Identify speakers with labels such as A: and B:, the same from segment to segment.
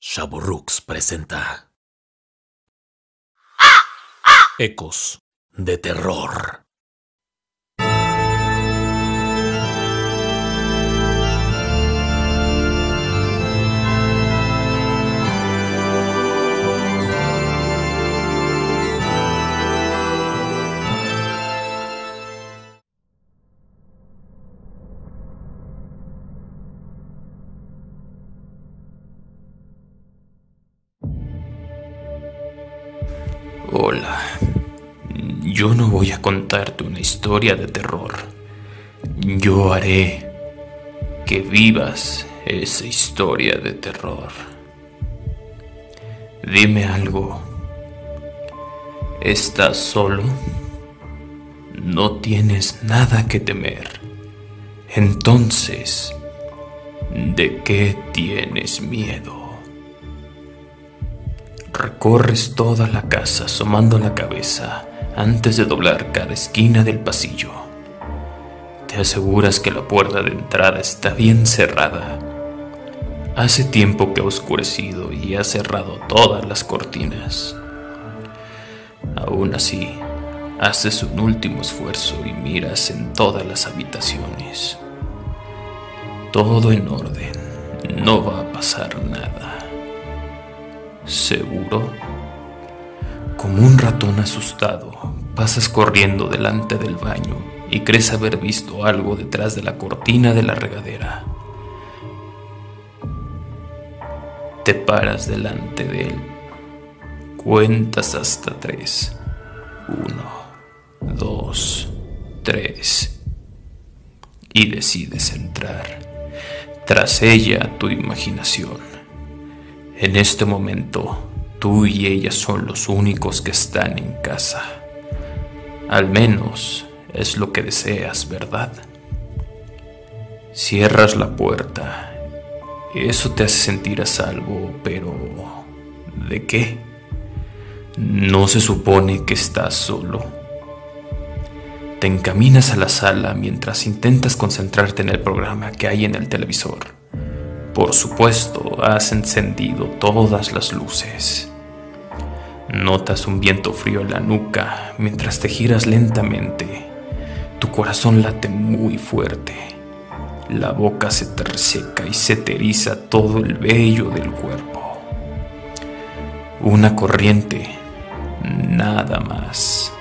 A: Shaburux presenta Ecos de Terror.
B: Hola, yo no voy a contarte una historia de terror. Yo haré que vivas esa historia de terror. Dime algo. ¿Estás solo? No tienes nada que temer. Entonces, ¿de qué tienes miedo? Recorres toda la casa asomando la cabeza antes de doblar cada esquina del pasillo. Te aseguras que la puerta de entrada está bien cerrada. Hace tiempo que ha oscurecido y has cerrado todas las cortinas. Aún así, haces un último esfuerzo y miras en todas las habitaciones. Todo en orden, no va a pasar nada. ¿Seguro? Como un ratón asustado, pasas corriendo delante del baño y crees haber visto algo detrás de la cortina de la regadera. Te paras delante de él, cuentas hasta 3. 1, 2, 3 y decides entrar. Tras ella, tu imaginación. En este momento, tú y ella son los únicos que están en casa. Al menos es lo que deseas, ¿verdad? Cierras la puerta. Eso te hace sentir a salvo, pero ¿de qué? ¿No se supone que estás solo? Te encaminas a la sala mientras intentas concentrarte en el programa que hay en el televisor. Por supuesto, has encendido todas las luces. Notas un viento frío en la nuca mientras te giras lentamente. Tu corazón late muy fuerte. La boca se te reseca y se te eriza todo el vello del cuerpo. Una corriente, nada más.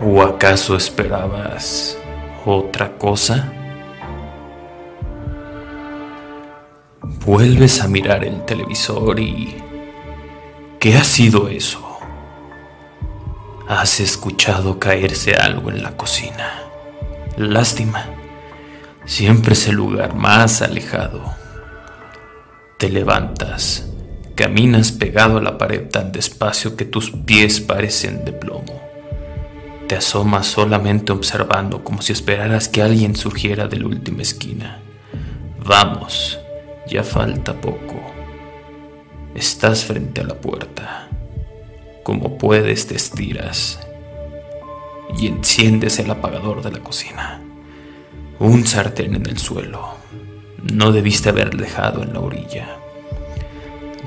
B: ¿O acaso esperabas otra cosa? Vuelves a mirar el televisor y... ¿qué ha sido eso? Has escuchado caerse algo en la cocina. Lástima. Siempre es el lugar más alejado. Te levantas, caminas pegado a la pared tan despacio que tus pies parecen de plomo. Te asomas solamente observando como si esperaras que alguien surgiera de la última esquina. Vamos. Ya falta poco. Estás frente a la puerta. Como puedes te estiras y enciendes el apagador de la cocina. Un sartén en el suelo. No debiste haber dejado en la orilla.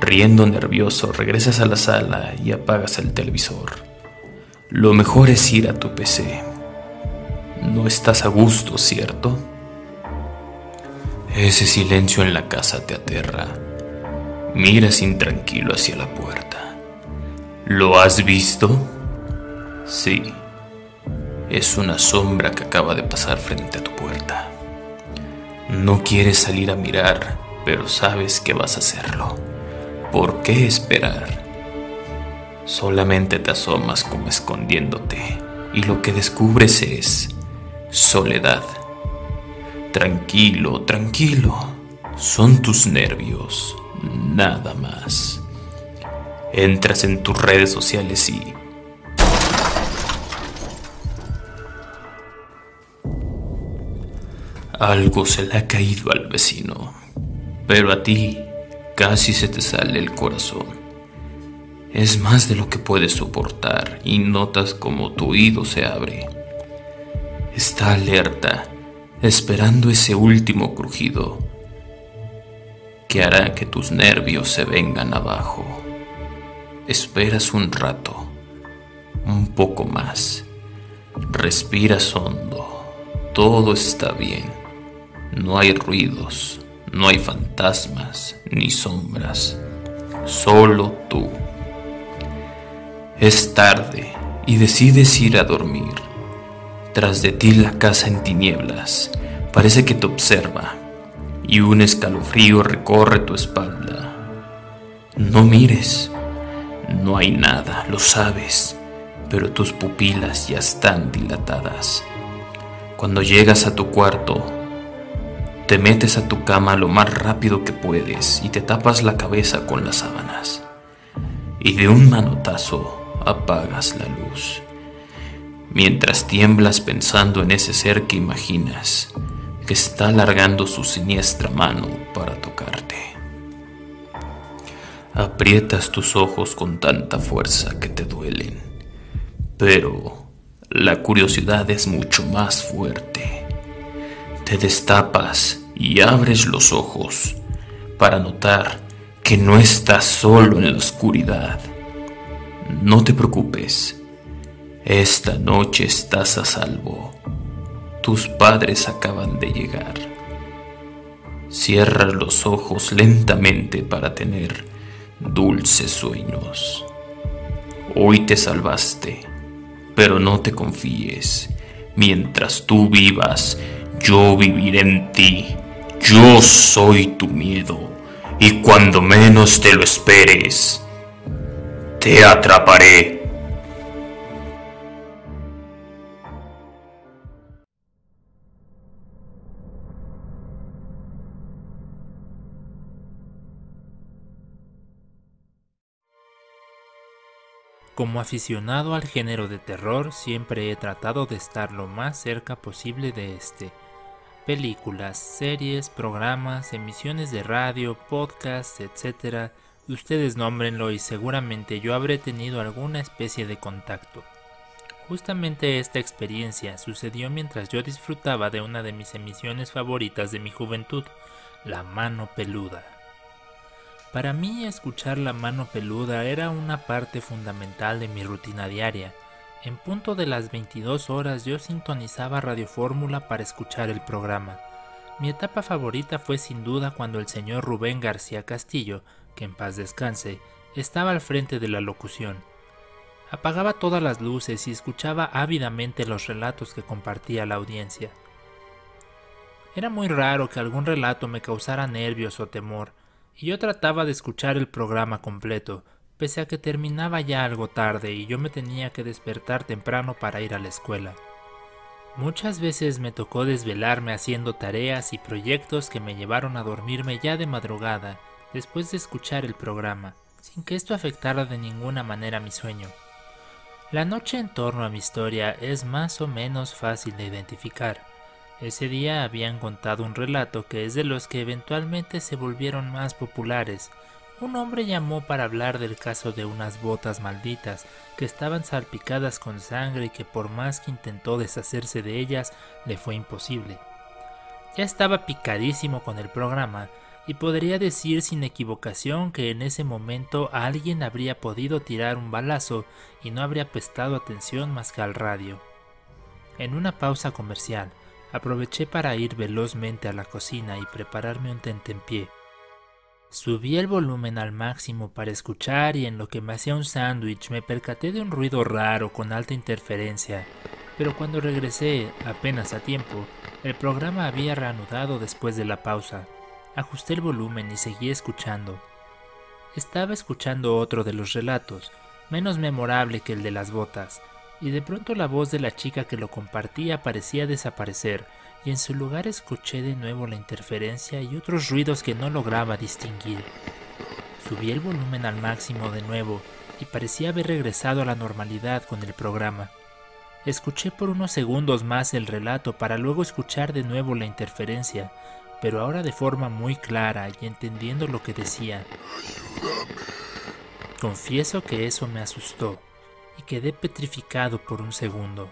B: Riendo nervioso, regresas a la sala y apagas el televisor. Lo mejor es ir a tu PC. No estás a gusto, ¿cierto? Ese silencio en la casa te aterra. Miras intranquilo hacia la puerta. ¿Lo has visto? Sí. Es una sombra que acaba de pasar frente a tu puerta. No quieres salir a mirar, pero sabes que vas a hacerlo. ¿Por qué esperar? Solamente te asomas como escondiéndote, y lo que descubres es soledad. Tranquilo, tranquilo. Son tus nervios, nada más. Entras en tus redes sociales y... algo se le ha caído al vecino, pero a ti casi se te sale el corazón. Es más de lo que puedes soportar y notas como tu oído se abre. Está alerta, esperando ese último crujido. que hará que tus nervios se vengan abajo. Esperas un rato, un poco más. Respiras hondo. Todo está bien. No hay ruidos, no hay fantasmas ni sombras. Solo tú. Es tarde y decides ir a dormir. Tras de ti la casa en tinieblas parece que te observa y un escalofrío recorre tu espalda. No mires. No hay nada, lo sabes, pero tus pupilas ya están dilatadas. Cuando llegas a tu cuarto, te metes a tu cama lo más rápido que puedes y te tapas la cabeza con las sábanas. Y de un manotazo apagas la luz, mientras tiemblas pensando en ese ser que imaginas, que está alargando su siniestra mano para tocarte. Aprietas tus ojos con tanta fuerza que te duelen, pero la curiosidad es mucho más fuerte. Te destapas y abres los ojos para notar que no estás solo en la oscuridad. No te preocupes, esta noche estás a salvo. Tus padres acaban de llegar. Cierras los ojos lentamente para tener dulces sueños. Hoy te salvaste, pero no te confíes. Mientras tú vivas, yo viviré en ti. Yo soy tu miedo, y cuando menos te lo esperes, te atraparé.
C: Como aficionado al género de terror, siempre he tratado de estar lo más cerca posible de este. Películas, series, programas, emisiones de radio, podcasts, etc. Ustedes nómbrenlo y seguramente yo habré tenido alguna especie de contacto. Justamente esta experiencia sucedió mientras yo disfrutaba de una de mis emisiones favoritas de mi juventud, La Mano Peluda. Para mí, escuchar La Mano Peluda era una parte fundamental de mi rutina diaria. En punto de las 22 horas yo sintonizaba Radio Fórmula para escuchar el programa. Mi etapa favorita fue sin duda cuando el señor Rubén García Castillo, que en paz descanse, estaba al frente de la locución. Apagaba todas las luces y escuchaba ávidamente los relatos que compartía la audiencia. Era muy raro que algún relato me causara nervios o temor, y yo trataba de escuchar el programa completo, pese a que terminaba ya algo tarde y yo me tenía que despertar temprano para ir a la escuela. Muchas veces me tocó desvelarme haciendo tareas y proyectos que me llevaron a dormirme ya de madrugada, después de escuchar el programa, sin que esto afectara de ninguna manera mi sueño. La noche en torno a mi historia es más o menos fácil de identificar. Ese día habían contado un relato que es de los que eventualmente se volvieron más populares. Un hombre llamó para hablar del caso de unas botas malditas que estaban salpicadas con sangre y que por más que intentó deshacerse de ellas, le fue imposible. Ya estaba picadísimo con el programa y podría decir sin equivocación que en ese momento alguien habría podido tirar un balazo y no habría prestado atención más que al radio. En una pausa comercial, aproveché para ir velozmente a la cocina y prepararme un tentempié. Subí el volumen al máximo para escuchar y en lo que me hacía un sándwich me percaté de un ruido raro con alta interferencia, pero cuando regresé, apenas a tiempo, el programa había reanudado después de la pausa. Ajusté el volumen y seguí escuchando. Estaba escuchando otro de los relatos, menos memorable que el de las botas, y de pronto la voz de la chica que lo compartía parecía desaparecer, y en su lugar escuché de nuevo la interferencia y otros ruidos que no lograba distinguir. Subí el volumen al máximo de nuevo, y parecía haber regresado a la normalidad con el programa. Escuché por unos segundos más el relato para luego escuchar de nuevo la interferencia, pero ahora de forma muy clara y entendiendo lo que decía. Confieso que eso me asustó, y quedé petrificado por un segundo.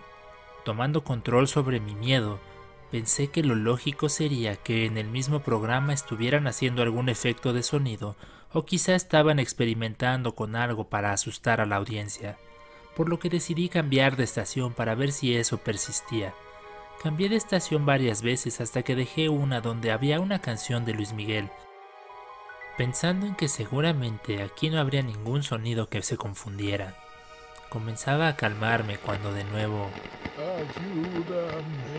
C: Tomando control sobre mi miedo, Pensé que lo lógico sería que en el mismo programa estuvieran haciendo algún efecto de sonido o quizá estaban experimentando con algo para asustar a la audiencia, por lo que decidí cambiar de estación para ver si eso persistía. Cambié de estación varias veces hasta que dejé una donde había una canción de Luis Miguel, pensando en que seguramente aquí no habría ningún sonido que se confundiera. Comenzaba a calmarme cuando de nuevo... ¡Ayúdame!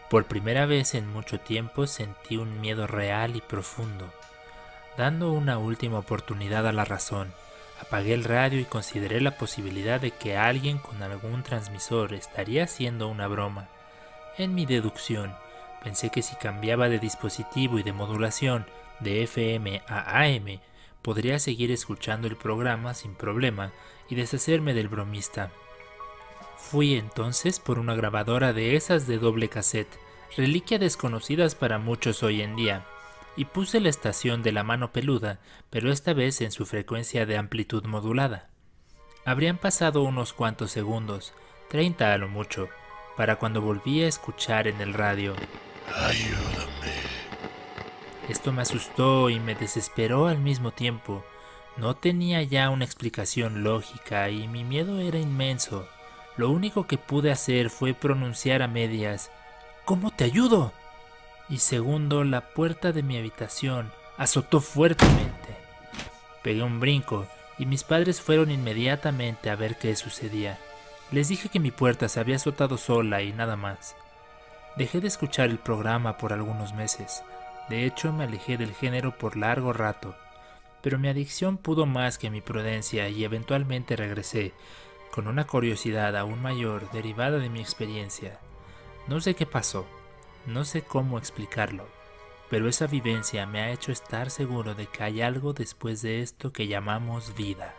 C: Por primera vez en mucho tiempo sentí un miedo real y profundo. Dando una última oportunidad a la razón, apagué el radio y consideré la posibilidad de que alguien con algún transmisor estaría haciendo una broma. En mi deducción, pensé que si cambiaba de dispositivo y de modulación de FM a AM, podría seguir escuchando el programa sin problema y deshacerme del bromista. Fui entonces por una grabadora de esas de doble cassette, reliquia desconocidas para muchos hoy en día, y puse la estación de La Mano Peluda, pero esta vez en su frecuencia de amplitud modulada. Habrían pasado unos cuantos segundos, 30 a lo mucho, para cuando volví a escuchar en el radio: ¡Ayúdame! Esto me asustó y me desesperó al mismo tiempo. No tenía ya una explicación lógica y mi miedo era inmenso. Lo único que pude hacer fue pronunciar a medias: ¿Cómo te ayudo? Y segundo, la puerta de mi habitación azotó fuertemente. Pegué un brinco y mis padres fueron inmediatamente a ver qué sucedía. Les dije que mi puerta se había azotado sola y nada más. Dejé de escuchar el programa por algunos meses. De hecho, me alejé del género por largo rato. Pero mi adicción pudo más que mi prudencia y eventualmente regresé, con una curiosidad aún mayor derivada de mi experiencia. No sé qué pasó, no sé cómo explicarlo, pero esa vivencia me ha hecho estar seguro de que hay algo después de esto que llamamos vida.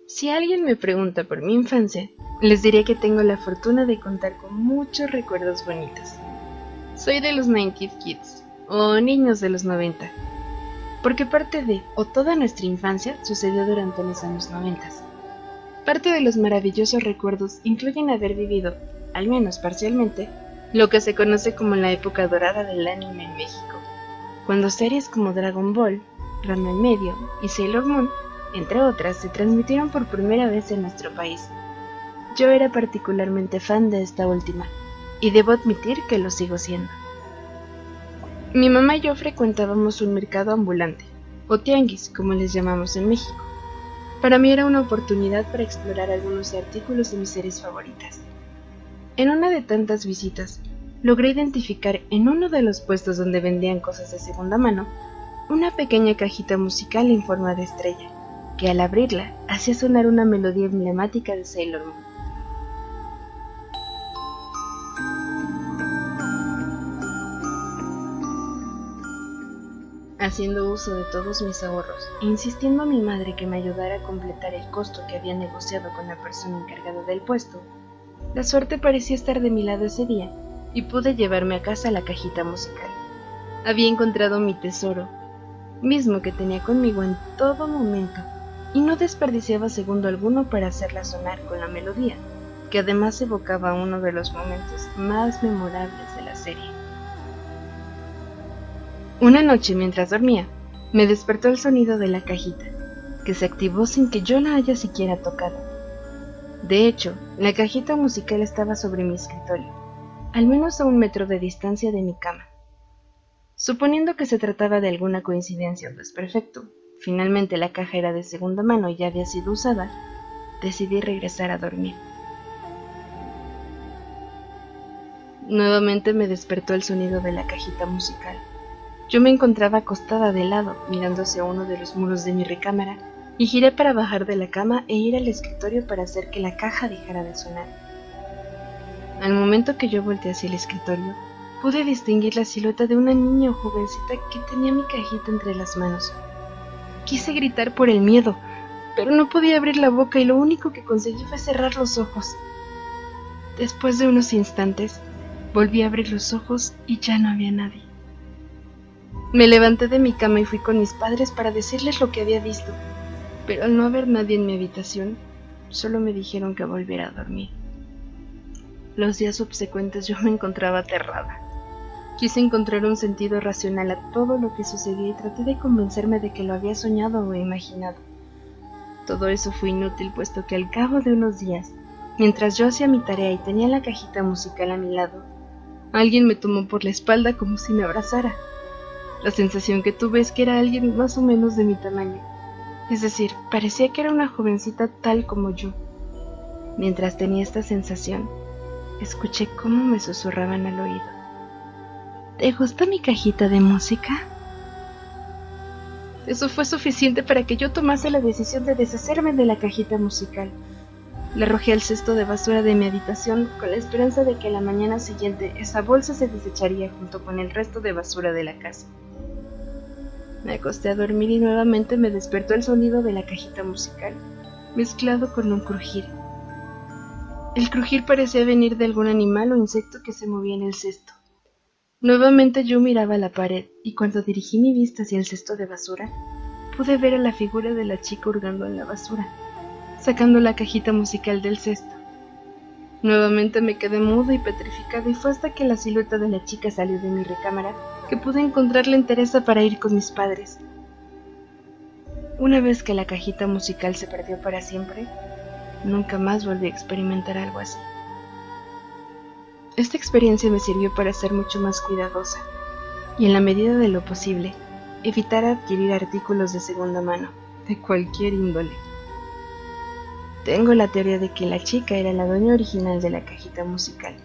D: Si alguien me pregunta por mi infancia, les diré que tengo la fortuna de contar con muchos recuerdos bonitos. Soy de los 90s Kids, o niños de los 90, porque parte de, o toda nuestra infancia, sucedió durante los años 90. Parte de los maravillosos recuerdos incluyen haber vivido, al menos parcialmente, lo que se conoce como la época dorada del anime en México, cuando series como Dragon Ball, Ranma y Medio y Sailor Moon, entre otras, se transmitieron por primera vez en nuestro país. Yo era particularmente fan de esta última, y debo admitir que lo sigo siendo. Mi mamá y yo frecuentábamos un mercado ambulante, o tianguis, como les llamamos en México. Para mí era una oportunidad para explorar algunos artículos de mis series favoritas. En una de tantas visitas, logré identificar en uno de los puestos donde vendían cosas de segunda mano, una pequeña cajita musical en forma de estrella, que al abrirla hacía sonar una melodía emblemática de Sailor Moon. Haciendo uso de todos mis ahorros e insistiendo a mi madre que me ayudara a completar el costo que había negociado con la persona encargada del puesto, la suerte parecía estar de mi lado ese día y pude llevarme a casa la cajita musical. Había encontrado mi tesoro, mismo que tenía conmigo en todo momento, y no desperdiciaba segundo alguno para hacerla sonar con la melodía, que además evocaba uno de los momentos más memorables de la serie. Una noche mientras dormía, me despertó el sonido de la cajita, que se activó sin que yo la haya siquiera tocado. De hecho, la cajita musical estaba sobre mi escritorio, al menos a 1 metro de distancia de mi cama. Suponiendo que se trataba de alguna coincidencia o desperfecto, finalmente la caja era de segunda mano y ya había sido usada, decidí regresar a dormir. Nuevamente me despertó el sonido de la cajita musical. Yo me encontraba acostada de lado, mirando hacia uno de los muros de mi recámara, y giré para bajar de la cama e ir al escritorio para hacer que la caja dejara de sonar. Al momento que yo volteé hacia el escritorio, pude distinguir la silueta de una niña o jovencita que tenía mi cajita entre las manos. Quise gritar por el miedo, pero no podía abrir la boca y lo único que conseguí fue cerrar los ojos. Después de unos instantes, Volví a abrir los ojos y ya no había nadie. Me levanté de mi cama y fui con mis padres para decirles lo que había visto, pero al no haber nadie en mi habitación, solo me dijeron que volviera a dormir. Los días subsecuentes yo me encontraba aterrada. Quise encontrar un sentido racional a todo lo que sucedía y traté de convencerme de que lo había soñado o imaginado. Todo eso fue inútil, puesto que al cabo de unos días, mientras yo hacía mi tarea y tenía la cajita musical a mi lado, alguien me tomó por la espalda como si me abrazara. La sensación que tuve es que era alguien más o menos de mi tamaño. Es decir, parecía que era una jovencita tal como yo. Mientras tenía esta sensación, escuché cómo me susurraban al oído: ¿te gusta mi cajita de música? Eso fue suficiente para que yo tomase la decisión de deshacerme de la cajita musical. La arrojé al cesto de basura de mi habitación con la esperanza de que a la mañana siguiente esa bolsa se desecharía junto con el resto de basura de la casa. Me acosté a dormir y nuevamente me despertó el sonido de la cajita musical, mezclado con un crujir. El crujir parecía venir de algún animal o insecto que se movía en el cesto. Nuevamente yo miraba la pared y cuando dirigí mi vista hacia el cesto de basura, pude ver a la figura de la chica hurgando en la basura, sacando la cajita musical del cesto. Nuevamente me quedé muda y petrificada y fue hasta que la silueta de la chica salió de mi recámara que pude encontrarle entereza para ir con mis padres. Una vez que la cajita musical se perdió para siempre, nunca más volví a experimentar algo así. Esta experiencia me sirvió para ser mucho más cuidadosa y, en la medida de lo posible, evitar adquirir artículos de segunda mano, de cualquier índole. Tengo la teoría de que la chica era la dueña original de la cajita musical.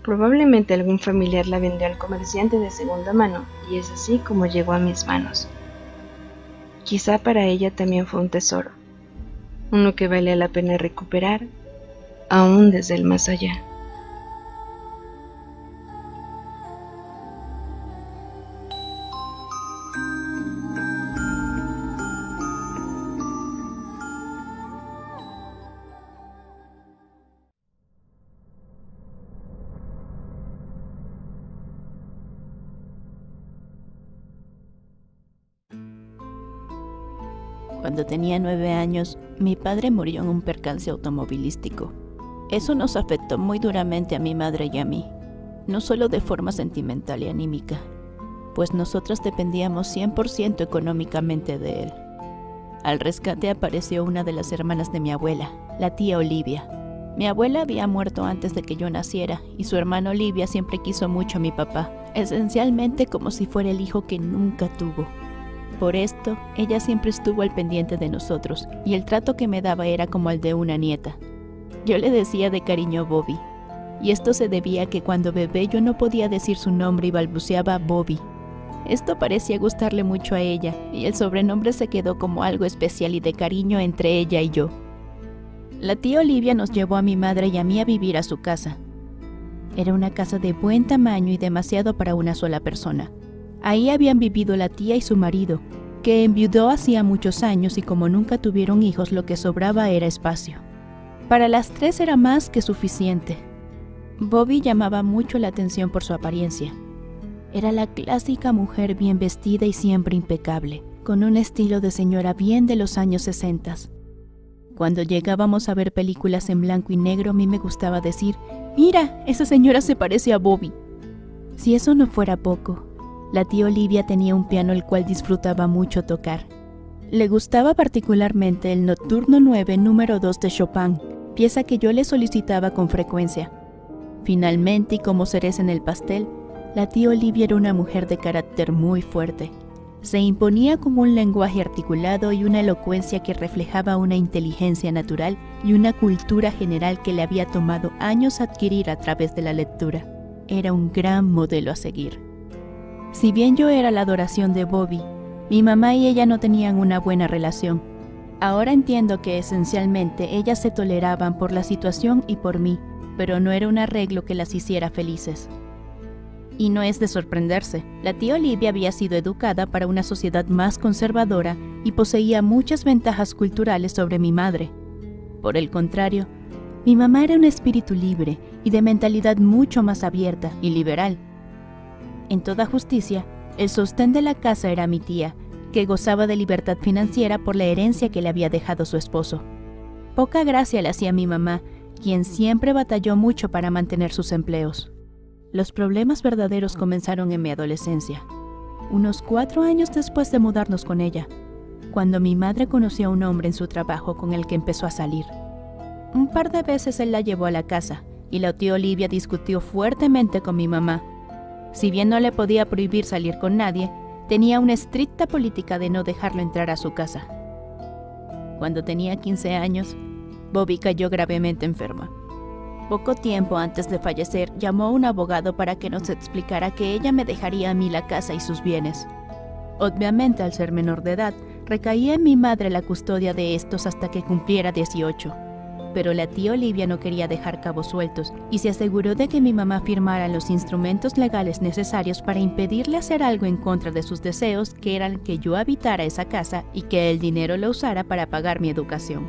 D: Probablemente algún familiar la vendió al comerciante de segunda mano y es así como llegó a mis manos. Quizá para ella también fue un tesoro, uno que valía la pena recuperar, aún desde el más allá.
E: Cuando tenía 9 años, mi padre murió en un percance automovilístico. Eso nos afectó muy duramente a mi madre y a mí, no solo de forma sentimental y anímica, pues nosotras dependíamos 100% económicamente de él. Al rescate apareció una de las hermanas de mi abuela, la tía Olivia. Mi abuela había muerto antes de que yo naciera y su hermana Olivia siempre quiso mucho a mi papá, esencialmente como si fuera el hijo que nunca tuvo. Por esto, ella siempre estuvo al pendiente de nosotros y el trato que me daba era como el de una nieta. Yo le decía de cariño Bobby, y esto se debía a que cuando bebé yo no podía decir su nombre y balbuceaba Bobby. Esto parecía gustarle mucho a ella y el sobrenombre se quedó como algo especial y de cariño entre ella y yo. La tía Olivia nos llevó a mi madre y a mí a vivir a su casa. Era una casa de buen tamaño y demasiado para una sola persona. Ahí habían vivido la tía y su marido, que enviudó hacía muchos años y como nunca tuvieron hijos lo que sobraba era espacio. Para las 3 era más que suficiente. Bobby llamaba mucho la atención por su apariencia. Era la clásica mujer bien vestida y siempre impecable, con un estilo de señora bien de los años 60. Cuando llegábamos a ver películas en blanco y negro, a mí me gustaba decir: «Mira, esa señora se parece a Bobby». Si eso no fuera poco, la tía Olivia tenía un piano el cual disfrutaba mucho tocar. Le gustaba particularmente el Nocturno 9 número 2 de Chopin, pieza que yo le solicitaba con frecuencia. Finalmente, y como cereza en el pastel, la tía Olivia era una mujer de carácter muy fuerte. Se imponía con un lenguaje articulado y una elocuencia que reflejaba una inteligencia natural y una cultura general que le había tomado años adquirir a través de la lectura. Era un gran modelo a seguir. Si bien yo era la adoración de Bobby, mi mamá y ella no tenían una buena relación. Ahora entiendo que esencialmente ellas se toleraban por la situación y por mí, pero no era un arreglo que las hiciera felices. Y no es de sorprenderse, la tía Olivia había sido educada para una sociedad más conservadora y poseía muchas ventajas culturales sobre mi madre. Por el contrario, Mi mamá era un espíritu libre y de mentalidad mucho más abierta y liberal. En toda justicia, el sostén de la casa era mi tía, que gozaba de libertad financiera por la herencia que le había dejado su esposo. Poca gracia le hacía a mi mamá, quien siempre batalló mucho para mantener sus empleos. Los problemas verdaderos comenzaron en mi adolescencia, unos 4 años después de mudarnos con ella, cuando mi madre conoció a un hombre en su trabajo con el que empezó a salir. Un par de veces él la llevó a la casa y la tía Olivia discutió fuertemente con mi mamá. Si bien no le podía prohibir salir con nadie, tenía una estricta política de no dejarlo entrar a su casa. Cuando tenía 15 años, Bobby cayó gravemente enferma. Poco tiempo antes de fallecer, llamó a un abogado para que nos explicara que ella me dejaría a mí la casa y sus bienes. Obviamente, al ser menor de edad, recaía en mi madre la custodia de estos hasta que cumpliera 18. Pero la tía Olivia no quería dejar cabos sueltos y se aseguró de que mi mamá firmara los instrumentos legales necesarios para impedirle hacer algo en contra de sus deseos, que eran que yo habitara esa casa y que el dinero lo usara para pagar mi educación.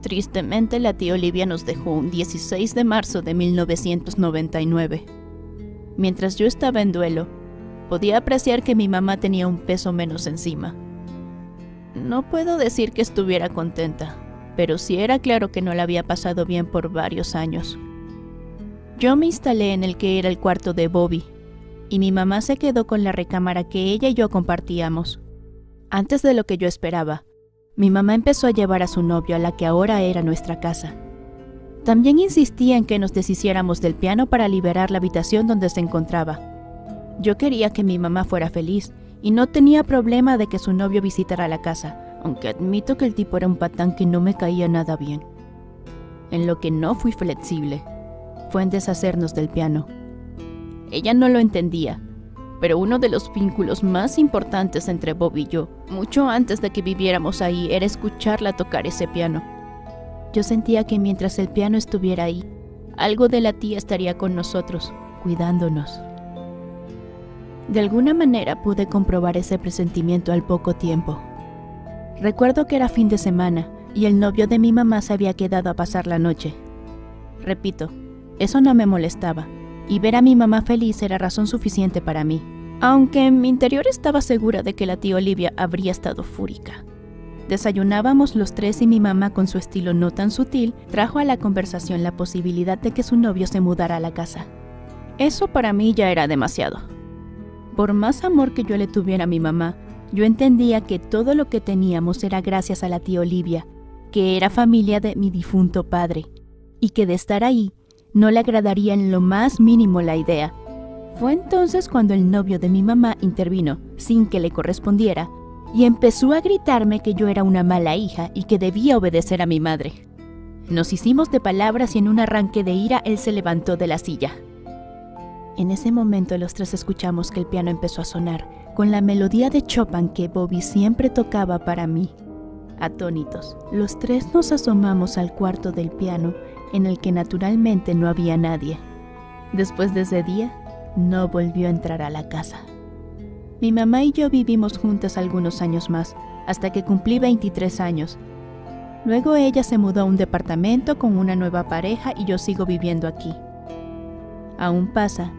E: Tristemente, la tía Olivia nos dejó un 16 de marzo de 1999. Mientras yo estaba en duelo, podía apreciar que mi mamá tenía un peso menos encima. No puedo decir que estuviera contenta, pero sí era claro que no la había pasado bien por varios años. Yo me instalé en el que era el cuarto de Bobby, y mi mamá se quedó con la recámara que ella y yo compartíamos. Antes de lo que yo esperaba, mi mamá empezó a llevar a su novio a la que ahora era nuestra casa. También insistía en que nos deshiciéramos del piano para liberar la habitación donde se encontraba. Yo quería que mi mamá fuera feliz y no tenía problema de que su novio visitara la casa, aunque admito que el tipo era un patán que no me caía nada bien. En lo que no fui flexible fue en deshacernos del piano. Ella no lo entendía, pero uno de los vínculos más importantes entre Bob y yo, mucho antes de que viviéramos ahí, era escucharla tocar ese piano. Yo sentía que mientras el piano estuviera ahí, algo de la tía estaría con nosotros, cuidándonos. De alguna manera pude comprobar ese presentimiento al poco tiempo. Recuerdo que era fin de semana y el novio de mi mamá se había quedado a pasar la noche. Repito, eso no me molestaba, y ver a mi mamá feliz era razón suficiente para mí, aunque en mi interior estaba segura de que la tía Olivia habría estado fúrica. Desayunábamos los tres y mi mamá, con su estilo no tan sutil, trajo a la conversación la posibilidad de que su novio se mudara a la casa. Eso para mí ya era demasiado. Por más amor que yo le tuviera a mi mamá, yo entendía que todo lo que teníamos era gracias a la tía Olivia, que era familia de mi difunto padre, y que de estar ahí no le agradaría en lo más mínimo la idea. Fue entonces cuando el novio de mi mamá intervino, sin que le correspondiera, y empezó a gritarme que yo era una mala hija y que debía obedecer a mi madre. Nos hicimos de palabras y en un arranque de ira él se levantó de la silla. En ese momento los tres escuchamos que el piano empezó a sonar, con la melodía de Chopin que Bobby siempre tocaba para mí. Atónitos, los tres nos asomamos al cuarto del piano, en el que naturalmente no había nadie. Después de ese día, no volvió a entrar a la casa. Mi mamá y yo vivimos juntas algunos años más, hasta que cumplí 23 años. Luego ella se mudó a un departamento con una nueva pareja y yo sigo viviendo aquí. Aún pasa,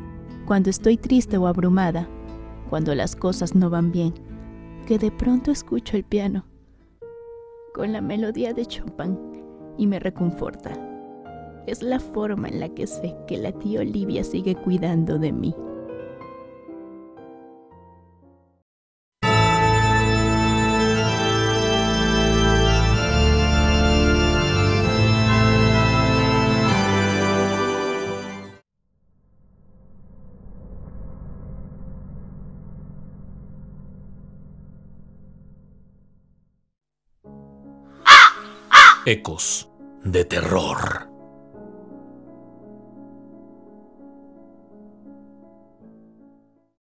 E: cuando estoy triste o abrumada, cuando las cosas no van bien, que de pronto escucho el piano con la melodía de Chopin y me reconforta. Es la forma en la que sé que la tía Olivia sigue cuidando de mí.
A: Ecos de terror.